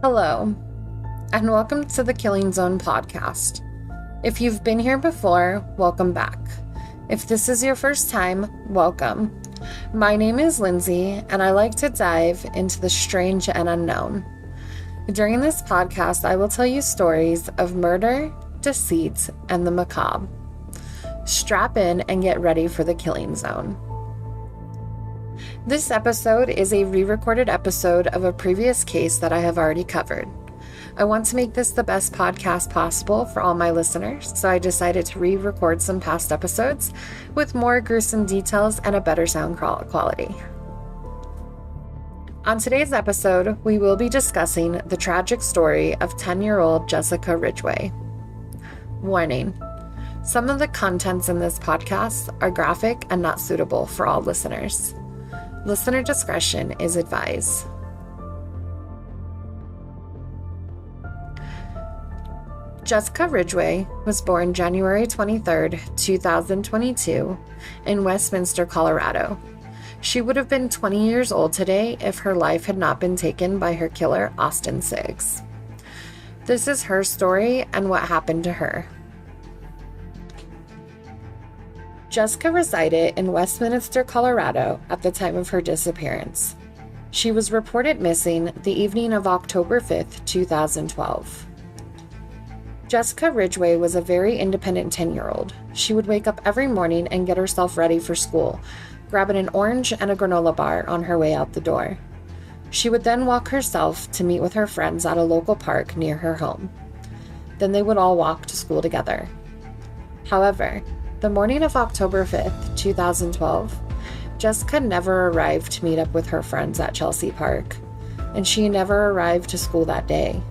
Hello, and welcome to the Killing Zone podcast. If you've been here before, welcome back. If this is your first time, welcome. My name is Lindsay, and I like to dive into the strange and unknown. During this podcast, I will tell you stories of murder, deceit, and the macabre. Strap in and get ready for the Killing Zone. This episode is a re-recorded episode of a previous case that I have already covered. I want to make this the best podcast possible for all my listeners, so I decided to re-record some past episodes with more gruesome details and a better sound quality. On today's episode, we will be discussing the tragic story of 10-year-old Jessica Ridgeway. Warning: some of the contents in this podcast are graphic and not suitable for all listeners. Listener discretion is advised. Jessica Ridgeway was born January 23, 2022, in Westminster, Colorado. She would have been 20 years old today if her life had not been taken by her killer, Austin Siggs. This is her story and what happened to her. Jessica resided in Westminster, Colorado at the time of her disappearance. She was reported missing the evening of October 5, 2012. Jessica Ridgeway was a very independent 10-year-old. She would wake up every morning and get herself ready for school, grabbing an orange and a granola bar on her way out the door. She would then walk herself to meet with her friends at a local park near her home. Then they would all walk to school together. However, the morning of October 5th, 2012, Jessica never arrived to meet up with her friends at Chelsea Park, and she never arrived to school that day.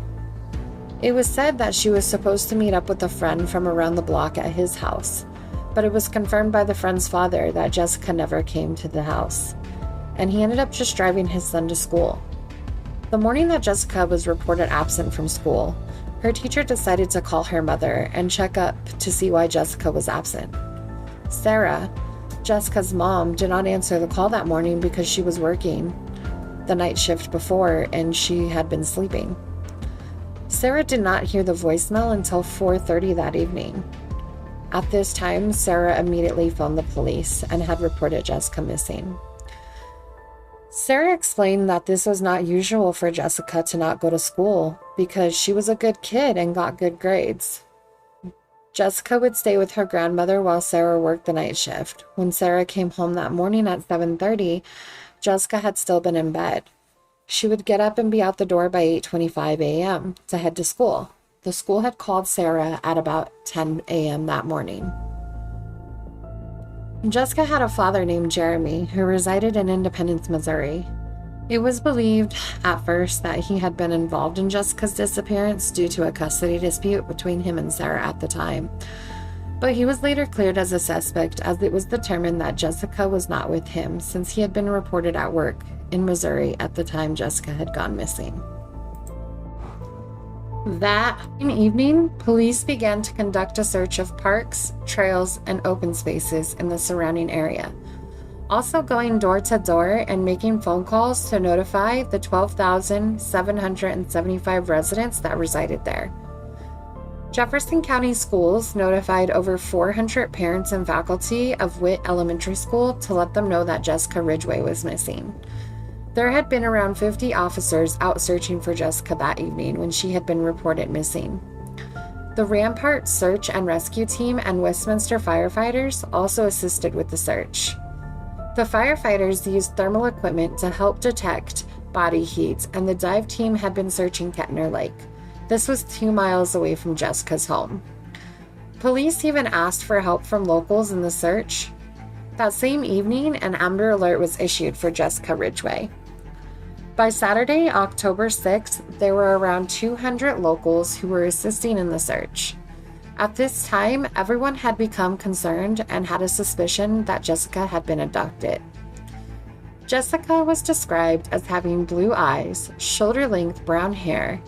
It was said that she was supposed to meet up with a friend from around the block at his house, but it was confirmed by the friend's father that Jessica never came to the house, and he ended up just driving his son to school. The morning that Jessica was reported absent from school, her teacher decided to call her mother and check up to see why Jessica was absent. Sarah, Jessica's mom, did not answer the call that morning because she was working the night shift before and she had been sleeping. Sarah did not hear the voicemail until 4:30 that evening. At this time, Sarah immediately phoned the police and had reported Jessica missing. Sarah explained that this was not usual for Jessica to not go to school because she was a good kid and got good grades. Jessica would stay with her grandmother while Sarah worked the night shift. When Sarah came home that morning at 7:30, Jessica had still been in bed. She would get up and be out the door by 8:25 a.m. to head to school. The school had called Sarah at about 10 a.m. that morning. Jessica had a father named Jeremy who resided in Independence, Missouri. It was believed at first that he had been involved in Jessica's disappearance due to a custody dispute between him and Sarah at the time, but he was later cleared as a suspect as it was determined that Jessica was not with him since he had been reported at work in Missouri at the time Jessica had gone missing. That evening, police began to conduct a search of parks, trails, and open spaces in the surrounding area, also going door to door and making phone calls to notify the 12,775 residents that resided there. Jefferson County Schools notified over 400 parents and faculty of Witt Elementary School to let them know that Jessica Ridgeway was missing. There had been around 50 officers out searching for Jessica that evening when she had been reported missing. The Rampart Search and Rescue Team and Westminster firefighters also assisted with the search. The firefighters used thermal equipment to help detect body heat, and the dive team had been searching Kettner Lake. This was 2 miles away from Jessica's home. Police even asked for help from locals in the search. That same evening, an Amber Alert was issued for Jessica Ridgeway. By Saturday, October 6th, there were around 200 locals who were assisting in the search. At this time, everyone had become concerned and had a suspicion that Jessica had been abducted. Jessica was described as having blue eyes, shoulder-length brown hair,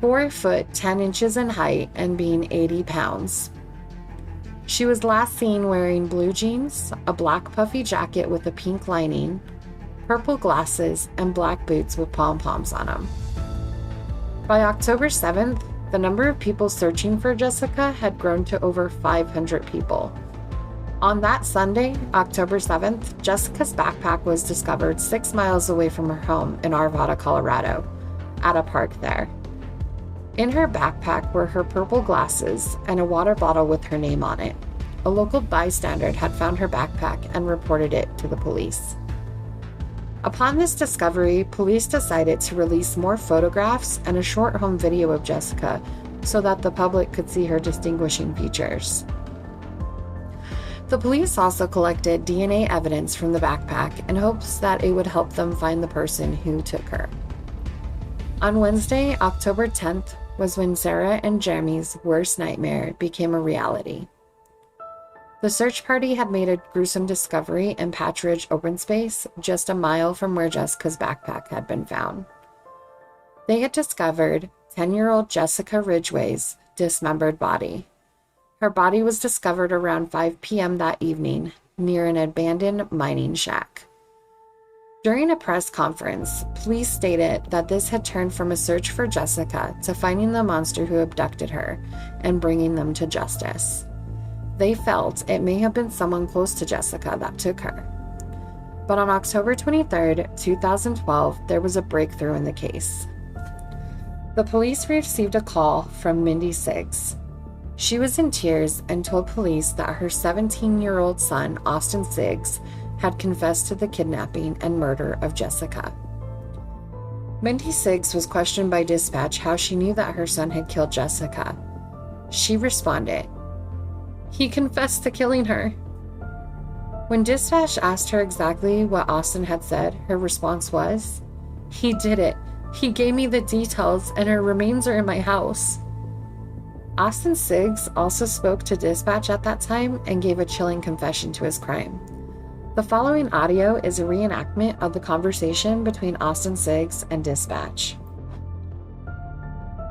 4 foot 10 inches in height, and being 80 pounds. She was last seen wearing blue jeans, a black puffy jacket with a pink lining, purple glasses, and black boots with pom-poms on them. By October 7th, the number of people searching for Jessica had grown to over 500 people. On that Sunday, October 7th, Jessica's backpack was discovered 6 miles away from her home in Arvada, Colorado, at a park there. In her backpack were her purple glasses and a water bottle with her name on it. A local bystander had found her backpack and reported it to the police. Upon this discovery, police decided to release more photographs and a short home video of Jessica so that the public could see her distinguishing features. The police also collected DNA evidence from the backpack in hopes that it would help them find the person who took her. On Wednesday, October 10th, was when Sarah and Jeremy's worst nightmare became a reality. The search party had made a gruesome discovery in Patch Ridge open space, just a mile from where Jessica's backpack had been found. They had discovered 10-year-old Jessica Ridgeway's dismembered body. Her body was discovered around 5 p.m. that evening near an abandoned mining shack. During a press conference, police stated that this had turned from a search for Jessica to finding the monster who abducted her and bringing them to justice. They felt it may have been someone close to Jessica that took her. But on October 23, 2012, there was a breakthrough in the case. The police received a call from Mindy Siggs. She was in tears and told police that her 17-year-old son, Austin Siggs, had confessed to the kidnapping and murder of Jessica. Mindy Siggs was questioned by dispatch how she knew that her son had killed Jessica. She responded, "He confessed to killing her." When dispatch asked her exactly what Austin had said, her response was, "He did it. He gave me the details and her remains are in my house." Austin Siggs also spoke to dispatch at that time and gave a chilling confession to his crime. The following audio is a reenactment of the conversation between Austin Siggs and dispatch.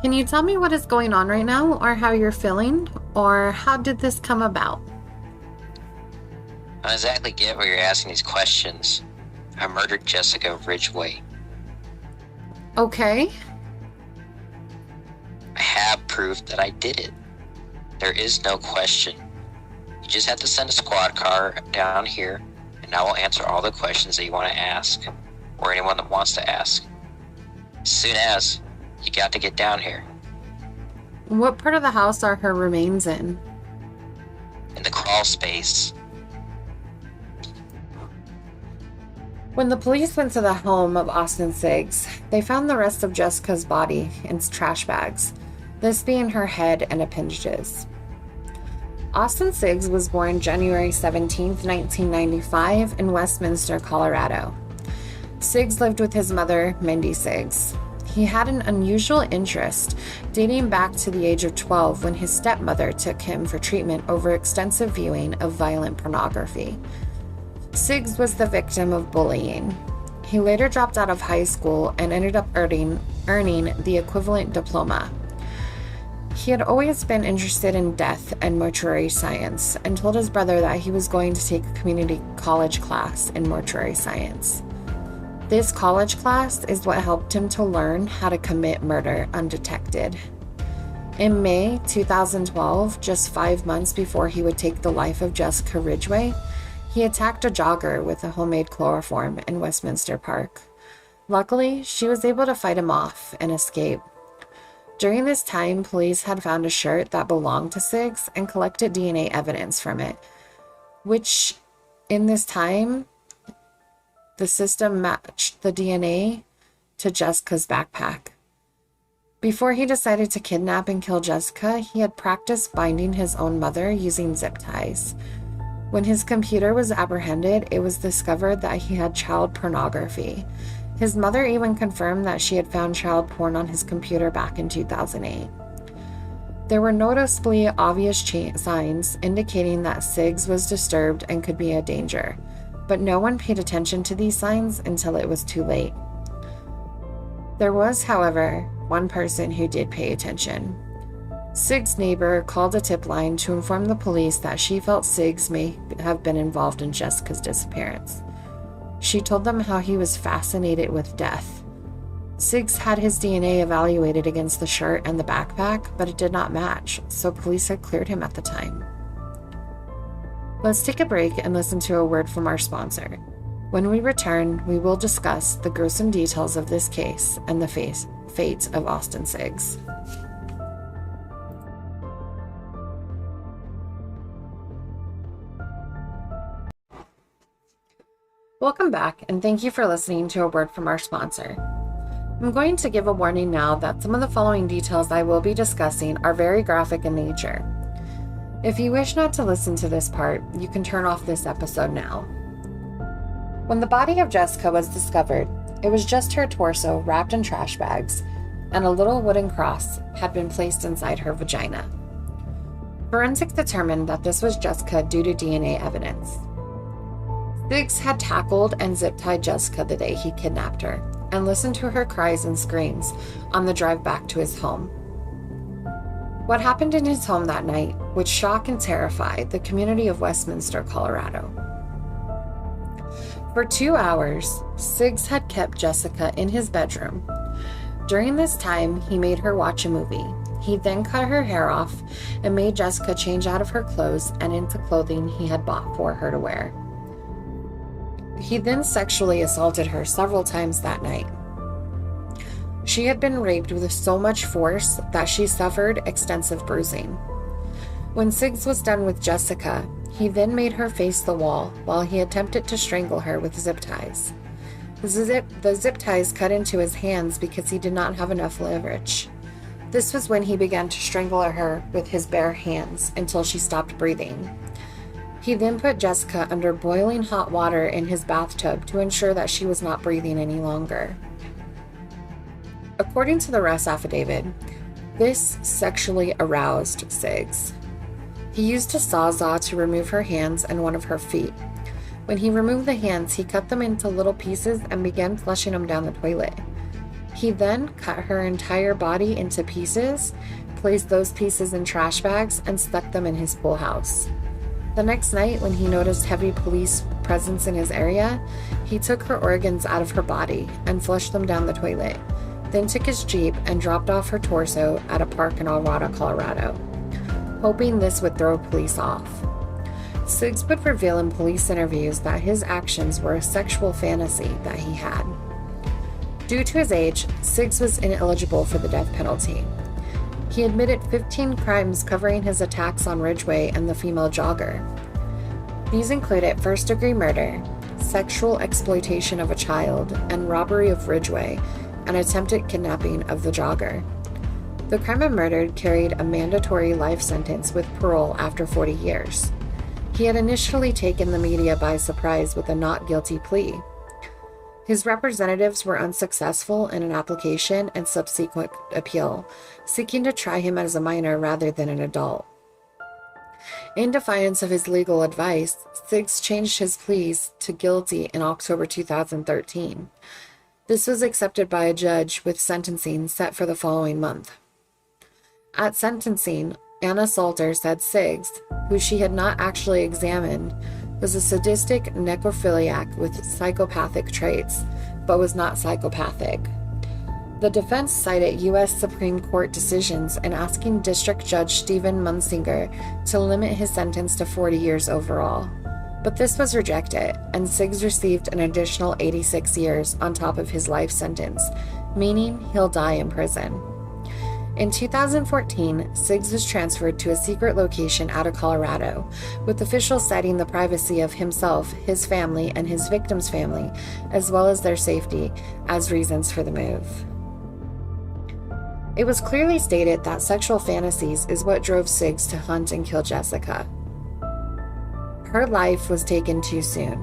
Can you tell me what is going on right now, or how you're feeling, or how did this come about? I don't exactly get why you're asking these questions. I murdered Jessica Ridgeway. Okay. I have proof that I did it. There is no question. You just have to send a squad car down here, and I will answer all the questions that you want to ask, or anyone that wants to ask. As soon as you got to get down here. What part of the house are her remains in? In the crawl space. When the police went to the home of Austin Siggs, they found the rest of Jessica's body in trash bags, this being her head and appendages. Austin Siggs was born January 17, 1995 in Westminster, Colorado. Siggs lived with his mother, Mindy Siggs. He had an unusual interest dating back to the age of 12 when his stepmother took him for treatment over extensive viewing of violent pornography. Siggs was the victim of bullying. He later dropped out of high school and ended up earning the equivalent diploma. He had always been interested in death and mortuary science and told his brother that he was going to take a community college class in mortuary science. This college class is what helped him to learn how to commit murder undetected. In May 2012, just 5 months before he would take the life of Jessica Ridgeway, he attacked a jogger with a homemade chloroform in Westminster Park. Luckily, she was able to fight him off and escape. During this time, police had found a shirt that belonged to Siggs and collected DNA evidence from it, which in this time, the system matched the DNA to Jessica's backpack. Before he decided to kidnap and kill Jessica, he had practiced binding his own mother using zip ties. When his computer was apprehended, it was discovered that he had child pornography. His mother even confirmed that she had found child porn on his computer back in 2008. There were noticeably obvious signs indicating that Siggs was disturbed and could be a danger, but no one paid attention to these signs until it was too late. There was, however, one person who did pay attention. Siggs' neighbor called a tip line to inform the police that she felt Siggs may have been involved in Jessica's disappearance. She told them how he was fascinated with death. Siggs had his DNA evaluated against the shirt and the backpack, but it did not match, so police had cleared him at the time. Let's take a break and listen to a word from our sponsor. When we return, we will discuss the gruesome details of this case and the fate of Austin Siggs. Welcome back, and thank you for listening to a word from our sponsor. I'm going to give a warning now that some of the following details I will be discussing are very graphic in nature. If you wish not to listen to this part, you can turn off this episode now. When the body of Jessica was discovered, it was just her torso wrapped in trash bags, and a little wooden cross had been placed inside her vagina. Forensics determined that this was Jessica due to DNA evidence. Siggs had tackled and zip-tied Jessica the day he kidnapped her, and listened to her cries and screams on the drive back to his home. What happened in his home that night would shock and terrify the community of Westminster, Colorado. For 2 hours, Siggs had kept Jessica in his bedroom. During this time, he made her watch a movie. He then cut her hair off and made Jessica change out of her clothes and into clothing he had bought for her to wear. He then sexually assaulted her several times that night. She had been raped with so much force that she suffered extensive bruising. When Siggs was done with Jessica, he then made her face the wall while he attempted to strangle her with zip ties. The zip ties cut into his hands because he did not have enough leverage. This was when he began to strangle her with his bare hands until she stopped breathing. He then put Jessica under boiling hot water in his bathtub to ensure that she was not breathing any longer. According to the arrest affidavit, this sexually aroused Siggs. He used a sawzall to remove her hands and one of her feet. When he removed the hands, he cut them into little pieces and began flushing them down the toilet. He then cut her entire body into pieces, placed those pieces in trash bags, and stuck them in his pool house. The next night, when he noticed heavy police presence in his area, he took her organs out of her body and flushed them down the toilet, then took his Jeep and dropped off her torso at a park in Arvada, Colorado, hoping this would throw police off. Siggs would reveal in police interviews that his actions were a sexual fantasy that he had. Due to his age, Siggs was ineligible for the death penalty. He admitted 15 crimes covering his attacks on Ridgeway and the female jogger. These included first-degree murder, sexual exploitation of a child, and robbery of Ridgeway, and attempted kidnapping of the jogger. The crime of murder carried a mandatory life sentence with parole after 40 years. He had initially taken the media by surprise with a not guilty plea. His representatives were unsuccessful in an application and subsequent appeal, seeking to try him as a minor rather than an adult. In defiance of his legal advice, Siggs changed his pleas to guilty in October 2013. This was accepted by a judge with sentencing set for the following month. At sentencing, Anna Salter said Siggs, who she had not actually examined, was a sadistic necrophiliac with psychopathic traits, but was not psychopathic. The defense cited U.S. Supreme Court decisions in asking District Judge Stephen Munsinger to limit his sentence to 40 years overall. But this was rejected, and Siggs received an additional 86 years on top of his life sentence, meaning he'll die in prison. In 2014, Siggs was transferred to a secret location out of Colorado, with officials citing the privacy of himself, his family, and his victim's family, as well as their safety, as reasons for the move. It was clearly stated that sexual fantasies is what drove Siggs to hunt and kill Jessica. Her life was taken too soon.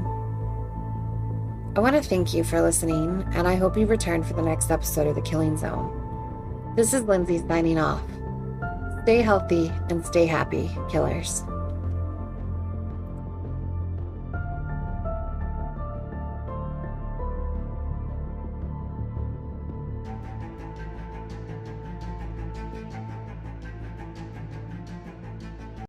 I want to thank you for listening, and I hope you return for the next episode of The Killing Zone. This is Lindsay signing off. Stay healthy and stay happy, killers.